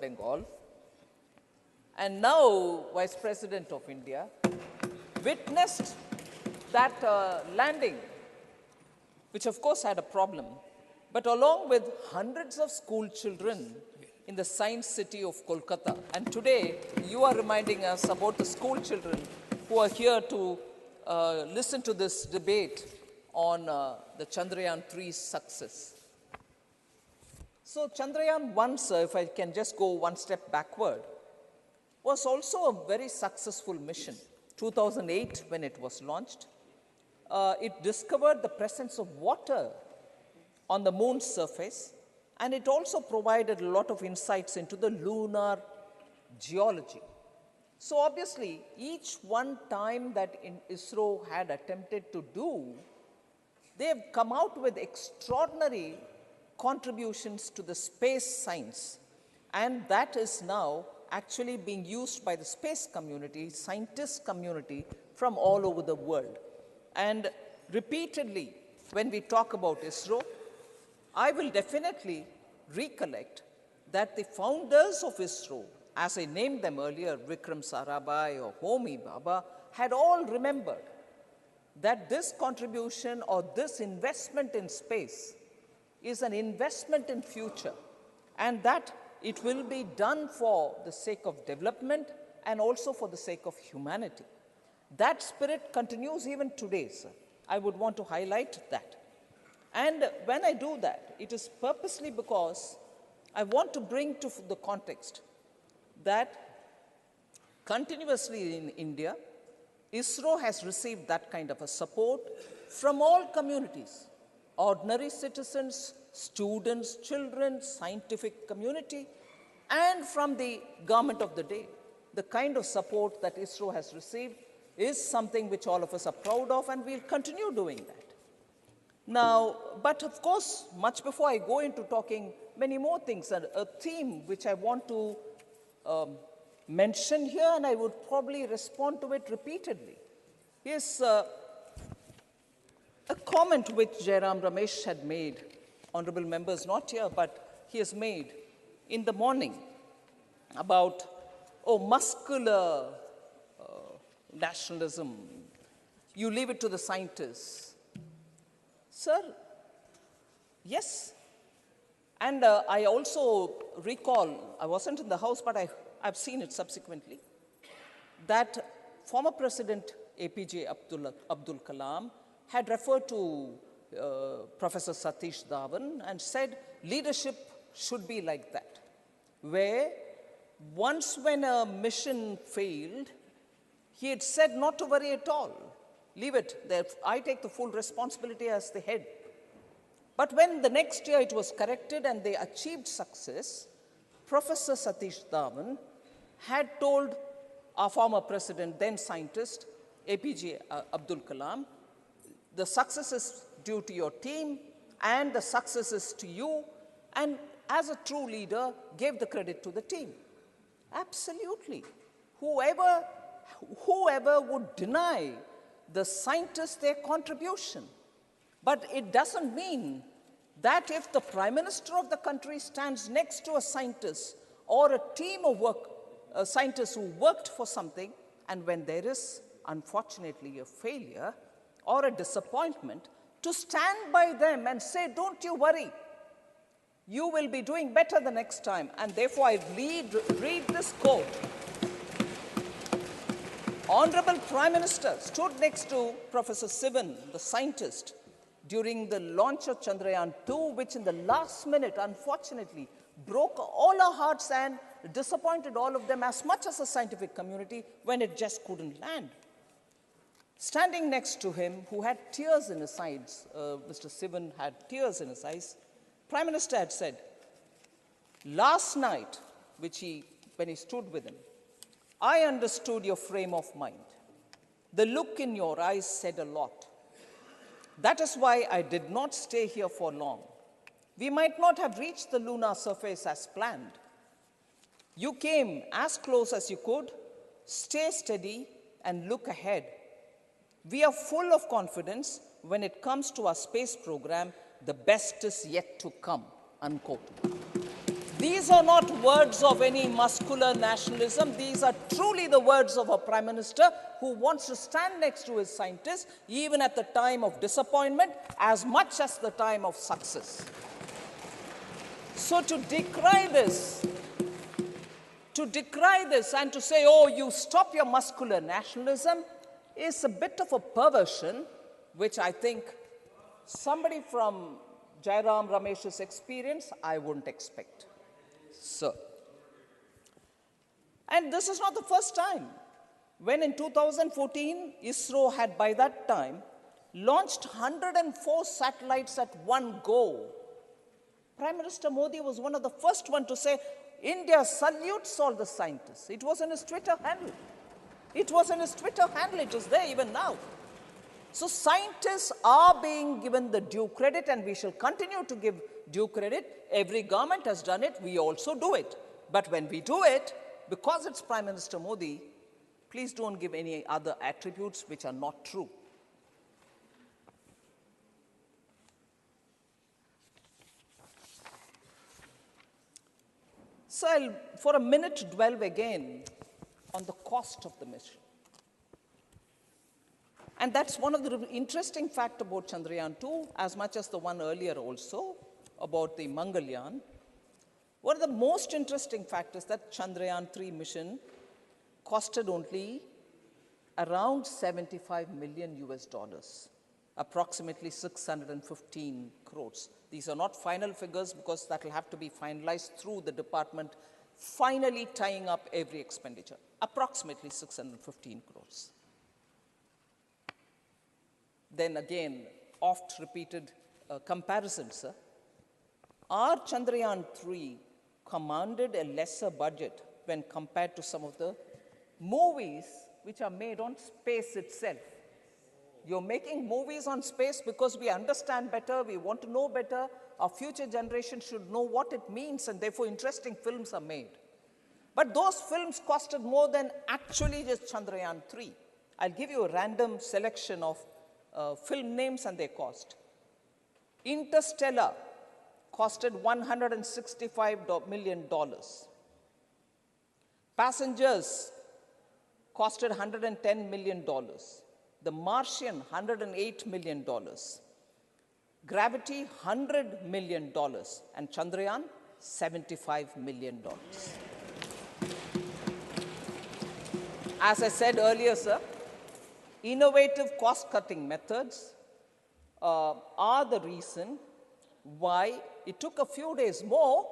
Bengal, and now Vice President of India, witnessed that landing, which of course had a problem, but along with hundreds of school children in the science city of Kolkata. And today, you are reminding us about the school children who are here to listen to this debate on the Chandrayaan-3 success. So Chandrayaan-1, sir, if I can just go one step backward, was also a very successful mission. 2008, when it was launched, it discovered the presence of water on the moon's surface, and it also provided a lot of insights into the lunar geology. So obviously, each one time that ISRO had attempted to do, they have come out with extraordinary contributions to the space science, and that is now actually being used by the space community, scientist community from all over the world. And repeatedly, when we talk about ISRO, I will definitely recollect that the founders of ISRO, as I named them earlier, Vikram Sarabhai or Homi Bhabha, had all remembered that this contribution or this investment in space is an investment in future, and that it will be done for the sake of development and also for the sake of humanity. That spirit continues even today, sir. I would want to highlight that. And when I do that, it is purposely because I want to bring to the context that continuously in India, ISRO has received that kind of a support from all communities, ordinary citizens, students, children, scientific community, and from the government of the day. The kind of support that ISRO has received is something which all of us are proud of, and we'll continue doing that. Now, but of course, much before I go into talking many more things, a theme which I want to mention here, and I would probably respond to it repeatedly, is a comment which Jairam Ramesh had made, honorable members not here, but he has made in the morning about, muscular nationalism. You leave it to the scientists. Sir, yes. And I also recall, I wasn't in the House, but I've seen it subsequently, that former President APJ Abdul Kalam had referred to Professor Satish Dhawan and said leadership should be like that, where once when a mission failed, he had said not to worry at all. Leave it there. I take the full responsibility as the head. But when the next year it was corrected and they achieved success, Professor Satish Dhawan had told our former president, then scientist, APJ Abdul Kalam, the success is due to your team and the success is to you, and as a true leader, gave the credit to the team. Absolutely. Whoever would deny the scientists their contribution. But it doesn't mean that if the Prime Minister of the country stands next to a scientist or a team of scientists who worked for something, and when there is, unfortunately, a failure or a disappointment, to stand by them and say, don't you worry, you will be doing better the next time. And therefore, I read this quote. Honorable Prime Minister stood next to Professor Sivan, the scientist, during the launch of Chandrayaan-2, which in the last minute, unfortunately, broke all our hearts and disappointed all of them as much as the scientific community when it just couldn't land. Standing next to him, who had tears in his eyes, Mr. Sivan had tears in his eyes, Prime Minister had said, last night, when he stood with him, I understood your frame of mind. The look in your eyes said a lot. That is why I did not stay here for long. We might not have reached the lunar surface as planned. You came as close as you could. Stay steady and look ahead. We are full of confidence when it comes to our space program. The best is yet to come, unquote. These are not words of any muscular nationalism. These are truly the words of a Prime Minister who wants to stand next to his scientists, even at the time of disappointment, as much as the time of success. So to decry this and to say, oh, you stop your muscular nationalism, is a bit of a perversion, which I think somebody from Jairam Ramesh's experience, I wouldn't expect. So, and this is not the first time. When in 2014, ISRO had by that time launched 104 satellites at one go. Prime Minister Modi was one of the first ones to say, India salutes all the scientists. It was in his Twitter handle. It is there even now. So scientists are being given the due credit, and we shall continue to give due credit. Every government has done it, we also do it. But when we do it, because it's Prime Minister Modi, please don't give any other attributes which are not true. So I'll, for a minute, dwell again on the cost of the mission. And that's one of the interesting facts about Chandrayaan-2, as much as the one earlier also, about the Mangalyaan. One of the most interesting facts is that Chandrayaan-3 mission costed only around $75 million US, approximately 615 crores. These are not final figures because that will have to be finalized through the department, finally tying up every expenditure, approximately 615 crores. Then again, oft-repeated comparisons. Our Chandrayaan-3 commanded a lesser budget when compared to some of the movies which are made on space itself. You're making movies on space because we understand better, we want to know better, our future generation should know what it means, and therefore interesting films are made. But those films costed more than actually just Chandrayaan-3. I'll give you a random selection of film names and their cost. Interstellar costed $165 million. Passengers costed $110 million. The Martian, $108 million. Gravity, $100 million. And Chandrayaan, $75 million. As I said earlier, sir, innovative cost-cutting methods are the reason why it took a few days more,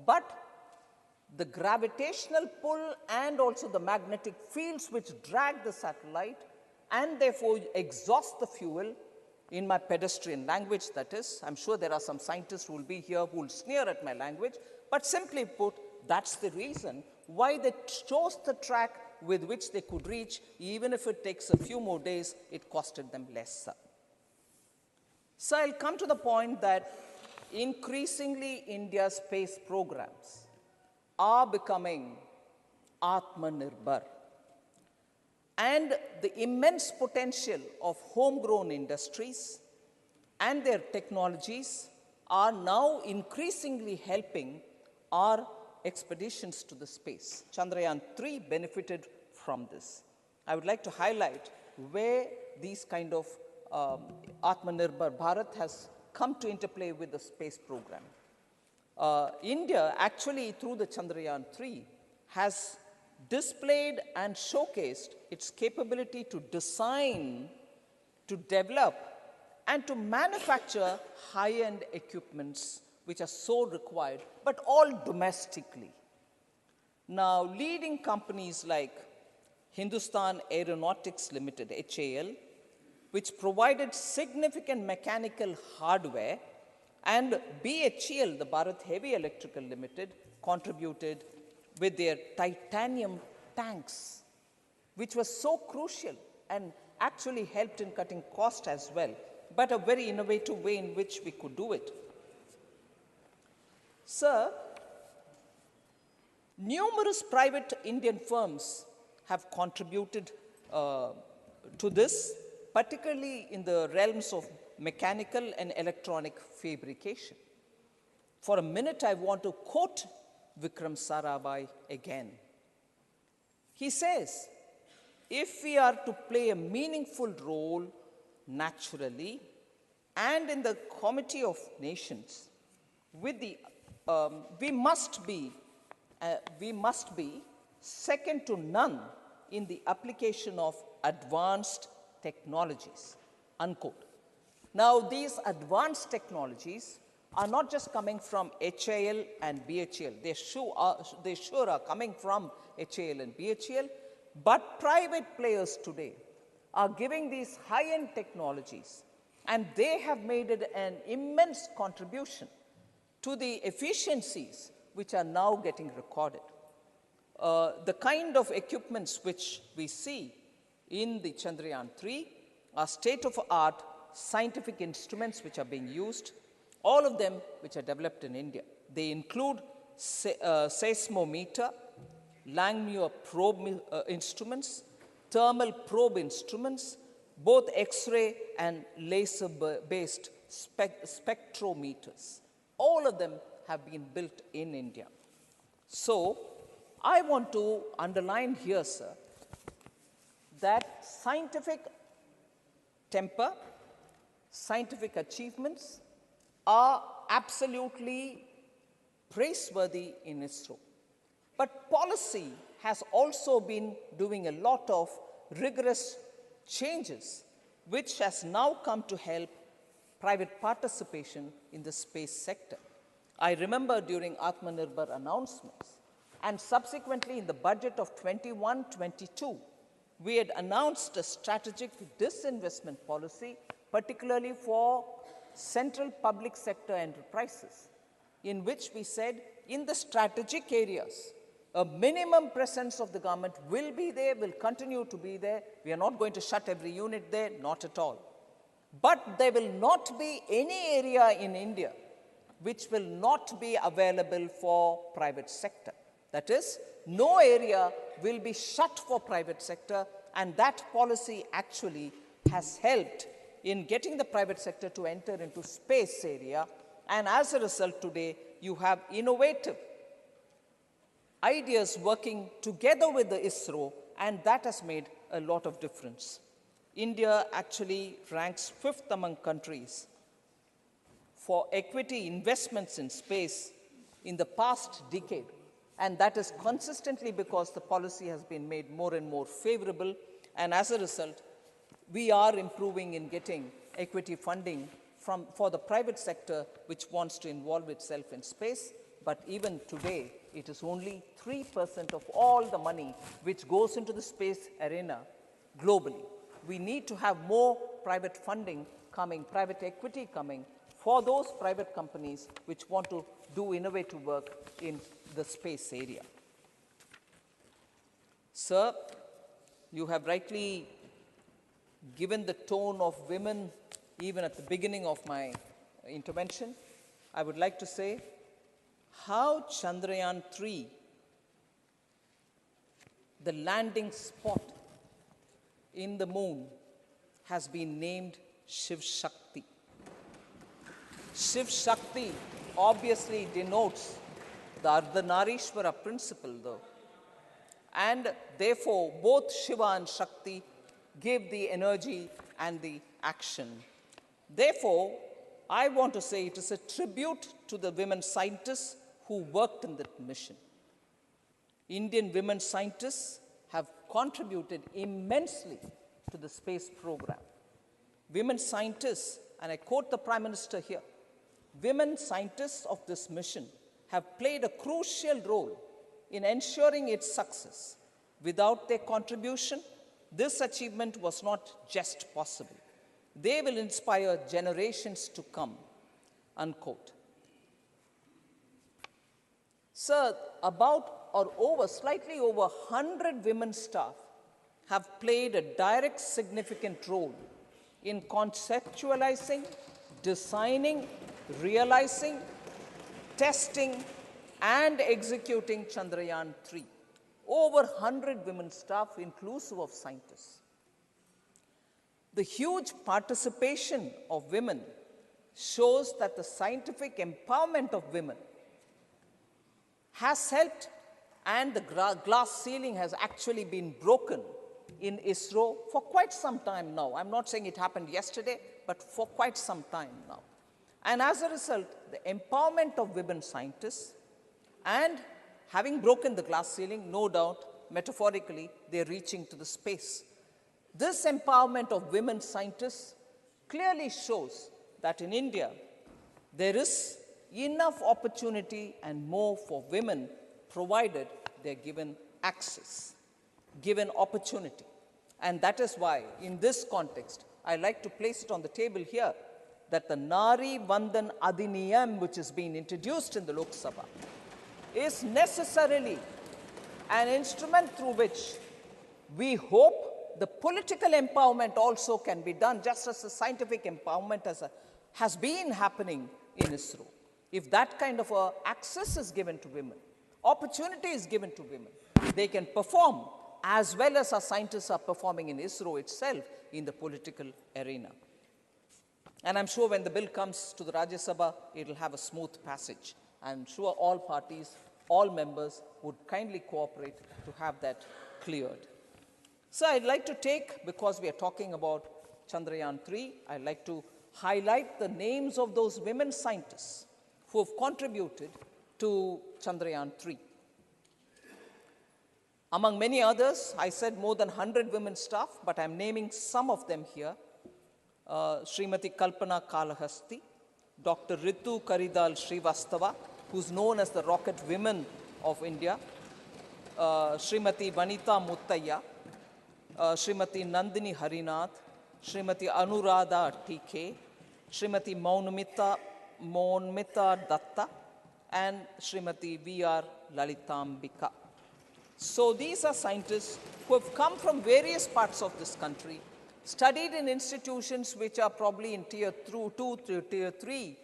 but the gravitational pull and also the magnetic fields which drag the satellite and therefore exhaust the fuel, in my pedestrian language that is. I'm sure there are some scientists who will be here who will sneer at my language, but simply put, that's the reason why they chose the track with which they could reach. Even if it takes a few more days, it costed them less. So I'll come to the point that increasingly India's space programs are becoming Atmanirbhar. And the immense potential of homegrown industries and their technologies are now increasingly helping our expeditions to the space. Chandrayaan-3 benefited from this. I would like to highlight where these kind of Atmanirbhar Bharat has come to interplay with the space program. India actually, through the Chandrayaan-3, has displayed and showcased its capability to design, to develop, and to manufacture high-end equipments which are so required, but all domestically. Now, leading companies like Hindustan Aeronautics Limited, HAL, which provided significant mechanical hardware, and BHEL, the Bharat Heavy Electrical Limited, contributed with their titanium tanks, which was so crucial and actually helped in cutting cost as well, but a very innovative way in which we could do it. Sir, numerous private Indian firms have contributed to this, particularly in the realms of mechanical and electronic fabrication. For a minute, I want to quote Vikram Sarabhai again. He says, if we are to play a meaningful role naturally and in the Committee of Nations, with the, we must be second to none in the application of advanced technologies, unquote. Now, these advanced technologies are not just coming from HAL and BHEL. They sure are coming from HAL and BHEL, but private players today are giving these high-end technologies, and they have made it an immense contribution to the efficiencies which are now getting recorded. The kind of equipments which we see in the Chandrayaan-3 are state-of-the-art scientific instruments which are being used, all of them which are developed in India. They include seismometer, Langmuir probe instruments, thermal probe instruments, both X-ray and laser-based spectrometers. All of them have been built in India. So, I want to underline here, sir, that scientific temper, scientific achievements are absolutely praiseworthy in ISRO. But policy has also been doing a lot of rigorous changes, which has now come to help private participation in the space sector. I remember during Atmanirbhar announcements, and subsequently in the budget of 21-22, we had announced a strategic disinvestment policy, particularly for central public sector enterprises, in which we said in the strategic areas, a minimum presence of the government will be there, will continue to be there. We are not going to shut every unit there, not at all. But there will not be any area in India which will not be available for private sector. That is, no area will be shut for private sector, and that policy actually has helped in getting the private sector to enter into space area. And as a result, today, you have innovative ideas working together with the ISRO, and that has made a lot of difference. India actually ranks 5th among countries for equity investments in space in the past decade. And that is consistently because the policy has been made more and more favorable. And as a result, we are improving in getting equity funding for the private sector which wants to involve itself in space. But even today, it is only 3% of all the money which goes into the space arena globally. We need to have more private funding coming, private equity coming, for those private companies which want to do innovative work in the space area. Sir, you have rightly given the tone of women even at the beginning of my intervention. I would like to say how Chandrayaan-3, the landing spot in the moon, has been named Shiv Shakti. Shiv Shakti obviously denotes the Ardhanarishwara principle, though. And therefore, both Shiva and Shakti give the energy and the action. Therefore, I want to say it is a tribute to the women scientists who worked in that mission. Indian women scientists have contributed immensely to the space program. Women scientists, and I quote the Prime Minister here, women scientists of this mission have played a crucial role in ensuring its success. Without their contribution, this achievement was not just possible. They will inspire generations to come, unquote. Sir, slightly over 100 women staff have played a direct significant role in conceptualizing, designing, realizing, testing, and executing Chandrayaan-3. Over 100 women staff, inclusive of scientists. The huge participation of women shows that the scientific empowerment of women has helped, and the glass ceiling has actually been broken in ISRO for quite some time now. I'm not saying it happened yesterday, but for quite some time now. And as a result, the empowerment of women scientists, and having broken the glass ceiling, no doubt, metaphorically, they're reaching to the space. This empowerment of women scientists clearly shows that in India, there is enough opportunity and more for women, provided they're given access, given opportunity. And that is why, in this context, I like to place it on the table here, that the Nari Vandan Adhiniyam, which is being introduced in the Lok Sabha, is necessarily an instrument through which we hope the political empowerment also can be done, just as the scientific empowerment has been happening in ISRO. If that kind of access is given to women, opportunity is given to women, they can perform as well as our scientists are performing in ISRO itself in the political arena. And I'm sure when the bill comes to the Rajya Sabha, it will have a smooth passage. I'm sure all parties, all members would kindly cooperate to have that cleared. So I'd like to take, because we are talking about Chandrayaan-3, I'd like to highlight the names of those women scientists who have contributed to Chandrayaan-3. Among many others, I said more than 100 women staff, but I'm naming some of them here. Srimati Kalpana Kalahasti, Dr. Ritu Karidal Srivastava, who's known as the Rocket Women of India, Srimati Vanita Muttaya, Srimati Nandini Harinath, Srimati Anuradha TK, Srimati Maunmita Datta, and Srimati V.R. Lalitambika. So these are scientists who have come from various parts of this country, studied in institutions which are probably in tier 2 to tier 3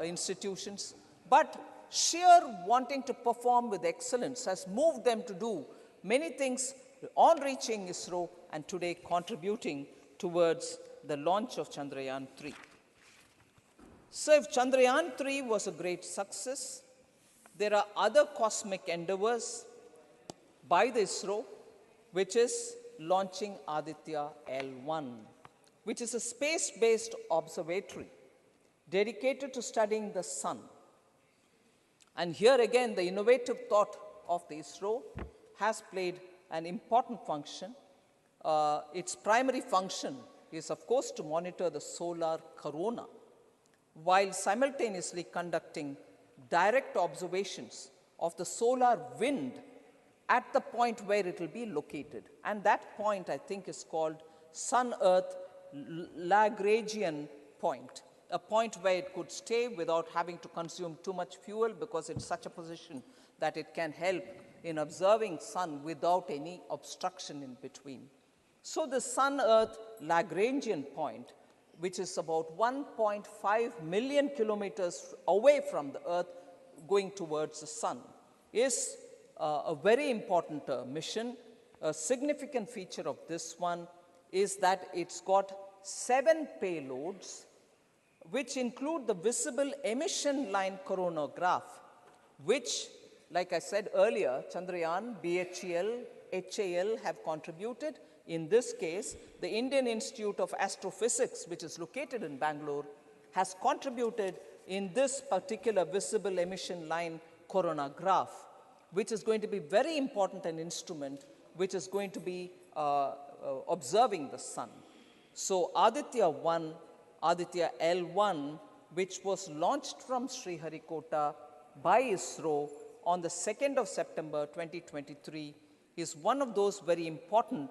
institutions, but sheer wanting to perform with excellence has moved them to do many things on reaching ISRO and today contributing towards the launch of Chandrayaan-3. So if Chandrayaan-3 was a great success, there are other cosmic endeavors by the ISRO, which is launching Aditya L1, which is a space-based observatory dedicated to studying the sun. And here again, the innovative thought of the ISRO has played an important function. Its primary function is, of course, to monitor the solar corona, while simultaneously conducting direct observations of the solar wind at the point where it will be located. And that point, I think, is called Sun-Earth Lagrangian point, a point where it could stay without having to consume too much fuel because it's such a position that it can help in observing sun without any obstruction in between. So the Sun-Earth Lagrangian point, which is about 1.5 million kilometers away from the Earth going towards the sun, is a very important mission. A significant feature of this one is that it's got 7 payloads, which include the visible emission line coronagraph, which, like I said earlier, Chandrayaan, BHEL, HAL have contributed. In this case, the Indian Institute of Astrophysics, which is located in Bangalore, has contributed in this particular visible emission line coronagraph, which is going to be very important an instrument which is going to be observing the sun. So Aditya L1, which was launched from Sriharikota by ISRO on the 2nd of September 2023, is one of those very important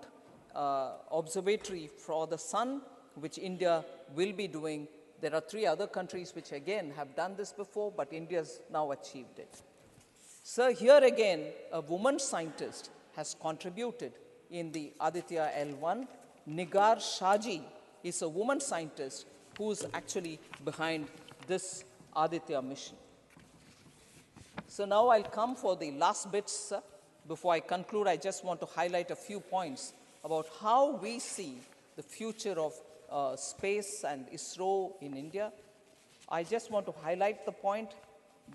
observatory for the sun, which India will be doing. There are 3 other countries which again have done this before, but India's now achieved it. So here again, a woman scientist has contributed in the Aditya L1. Nigar Shaji is a woman scientist who's actually behind this Aditya mission. So now I'll come for the last bits. Before I conclude, I just want to highlight a few points about how we see the future of space and ISRO in India. I just want to highlight the point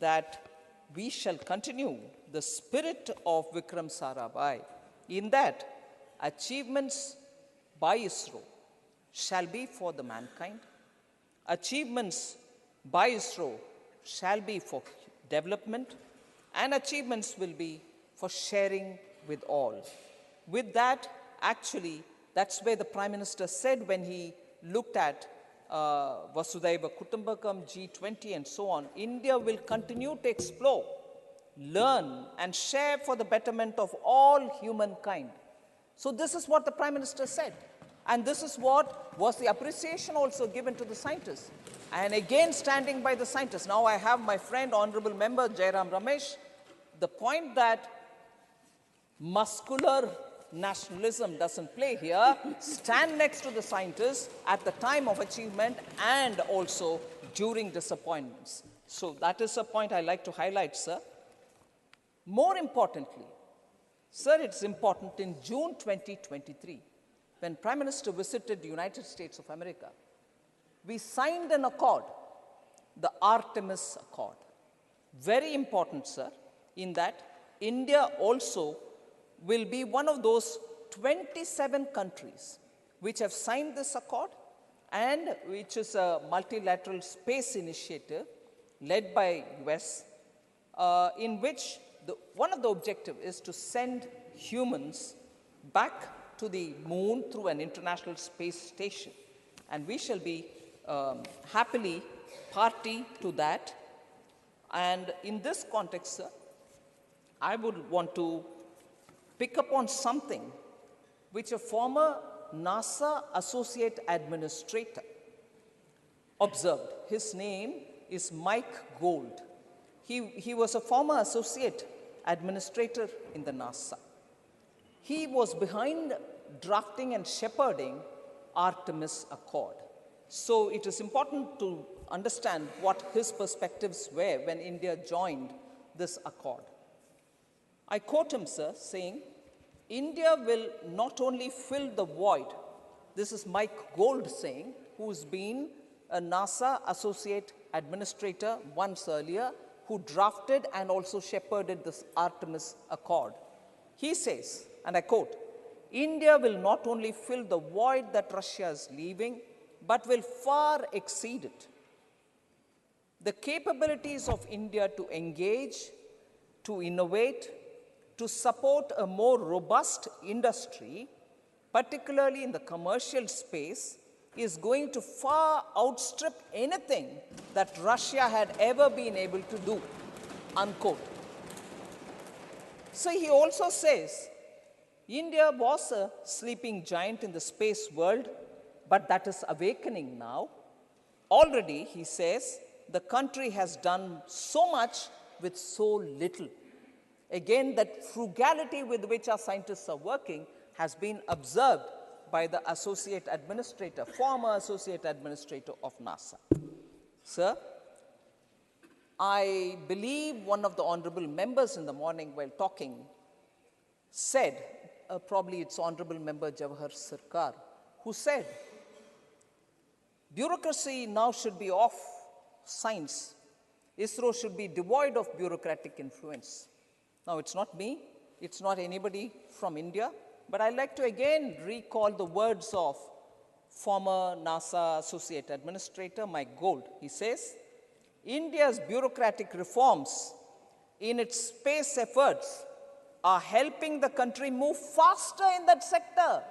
that we shall continue the spirit of Vikram Sarabhai in that achievements by ISRO shall be for the mankind, achievements by ISRO shall be for development, and achievements will be for sharing with all. With that, actually, that's where the Prime Minister said when he looked at Vasudhaiva Kutumbakam, G20 and so on, India will continue to explore, learn and share for the betterment of all humankind. So this is what the Prime Minister said. And this is what was the appreciation also given to the scientists. And again, standing by the scientists. Now I have my friend, Honorable Member Jairam Ramesh, the point that muscular nationalism doesn't play here. Stand next to the scientists at the time of achievement and also during disappointments. So that is a point I like to highlight, sir. More importantly, sir, it's important in June 2023, when Prime Minister visited the United States of America, we signed an accord, the Artemis Accord. Very important, sir, in that India also will be one of those 27 countries which have signed this accord and which is a multilateral space initiative led by US, in which one of the objectives is to send humans back to the moon through an international space station. And we shall be happily party to that. And in this context, sir, I would want to pick up on something which a former NASA Associate Administrator observed. His name is Mike Gold. He was a former Associate Administrator in the NASA. He was behind drafting and shepherding Artemis Accord. So it is important to understand what his perspectives were when India joined this accord. I quote him, sir, saying, India will not only fill the void, this is Mike Gold saying, who's been a NASA Associate Administrator once earlier, who drafted and also shepherded this Artemis Accord. He says, and I quote, India will not only fill the void that Russia is leaving, but will far exceed it. The capabilities of India to engage, to innovate, to support a more robust industry, particularly in the commercial space, is going to far outstrip anything that Russia had ever been able to do, unquote. So he also says, India was a sleeping giant in the space world, but that is awakening now. Already, he says, the country has done so much with so little. Again, that frugality with which our scientists are working has been observed by the Associate Administrator, former Associate Administrator of NASA. Sir, I believe one of the honorable members in the morning while talking said, probably it's Honorable Member Jawahar Sirkar, who said, bureaucracy now should be off science. ISRO should be devoid of bureaucratic influence. Now, it's not me, it's not anybody from India, but I'd like to again recall the words of former NASA Associate Administrator Mike Gold. He says, India's bureaucratic reforms in its space efforts are helping the country move faster in that sector.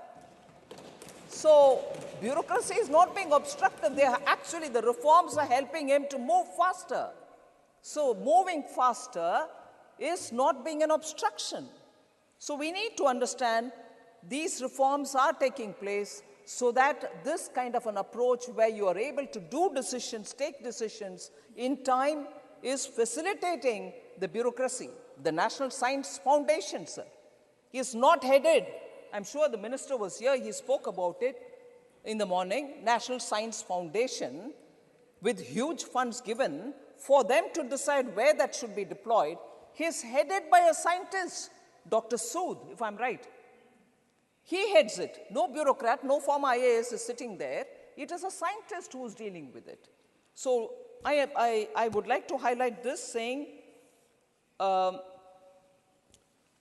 So, bureaucracy is not being obstructive. They are actually, the reforms are helping him to move faster. So, moving faster is not being an obstruction. So, we need to understand these reforms are taking place so that this kind of an approach where you are able to do decisions, take decisions in time is facilitating the bureaucracy. The National Science Foundation, sir, is not headed. I'm sure the minister was here, he spoke about it in the morning. National Science Foundation, with huge funds given for them to decide where that should be deployed, is headed by a scientist, Dr. Sood, if I'm right. He heads it. No bureaucrat, no former IAS is sitting there. It is a scientist who is dealing with it. So I would like to highlight this, saying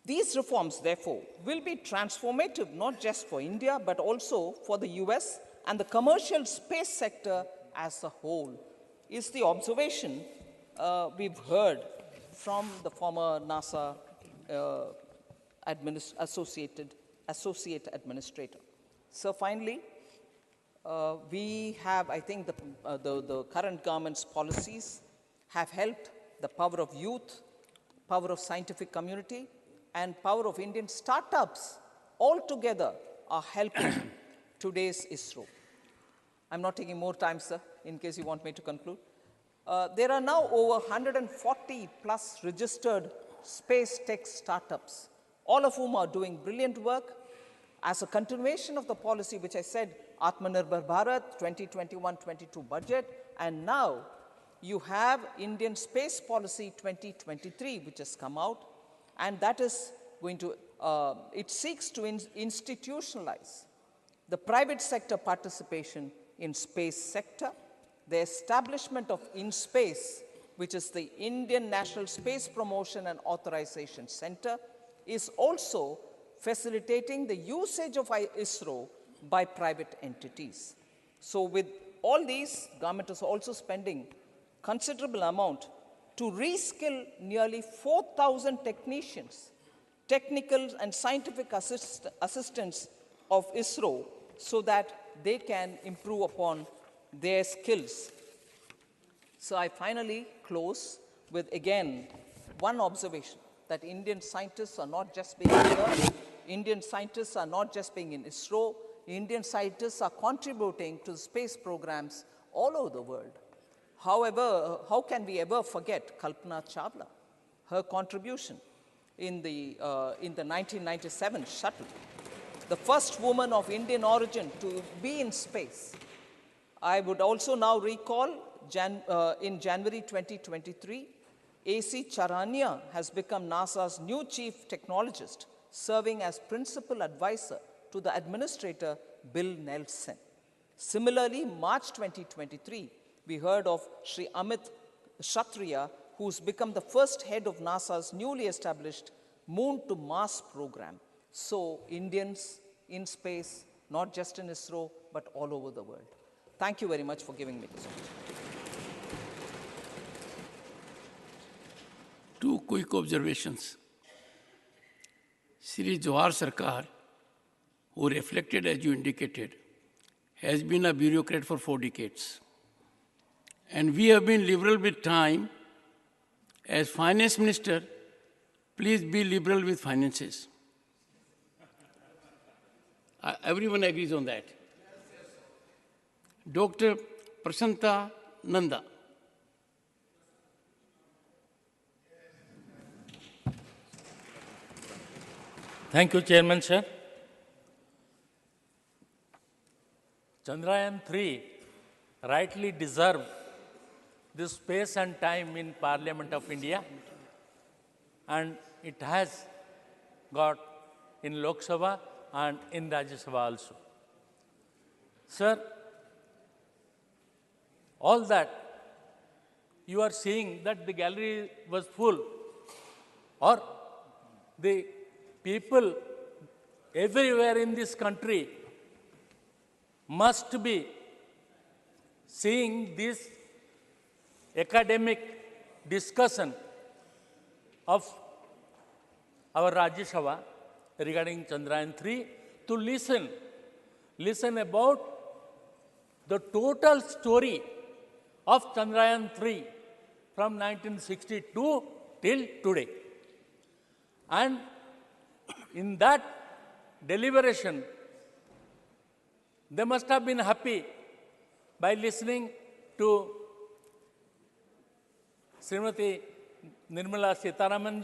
These reforms, therefore, will be transformative not just for India, but also for the US and the commercial space sector as a whole, is the observation we've heard from the former NASA associate administrator. So finally, we have, I think, the current government's policies have helped the power of youth, power of scientific community, and power of Indian startups all together are helping today's ISRO. I'm not taking more time, sir, in case you want me to conclude. There are now over 140 plus registered space tech startups, all of whom are doing brilliant work as a continuation of the policy which I said, Atmanirbhar Bharat 2021-22 budget, and now you have Indian Space Policy 2023, which has come out, and that is going to, it seeks to institutionalize the private sector participation in space sector, the establishment of InSpace, which is the Indian National Space Promotion and Authorization Center, is also facilitating the usage of ISRO by private entities. So with all these, government is also spending considerable amount to reskill nearly 4,000 technicians, technical and scientific assistants of ISRO so that they can improve upon their skills. So I finally close with, again, one observation, that Indian scientists are not just being here, Indian scientists are not just being in ISRO, Indian scientists are contributing to space programs all over the world. However, how can we ever forget Kalpana Chawla, her contribution in the 1997 shuttle, the first woman of Indian origin to be in space. I would also now recall in January 2023, A.C. Charania has become NASA's new chief technologist, serving as principal advisor to the administrator, Bill Nelson. Similarly, March 2023, we heard of Sri Amit Kshatriya, who's become the first head of NASA's newly established Moon to Mars program. So Indians in space, not just in ISRO, but all over the world. Thank you very much for giving me this opportunity. Two quick observations. Shri Jawahar Sarkar, who reflected as you indicated, has been a bureaucrat for 4 decades. And we have been liberal with time. As finance minister, please be liberal with finances. Everyone agrees on that. Dr. Prasanta Nanda. Thank you, Chairman, sir. Chandrayaan-3 rightly deserved this space and time in Parliament of India, and it has got in Lok Sabha and in Rajya Sabha also. Sir, all that you are seeing that the gallery was full, or the people everywhere in this country must be seeing this academic discussion of our Rajya Sabha regarding Chandrayaan-3 to listen about the total story of Chandrayaan-3 from 1962 till today. And in that deliberation, they must have been happy by listening to Srimati Nirmala Sitharaman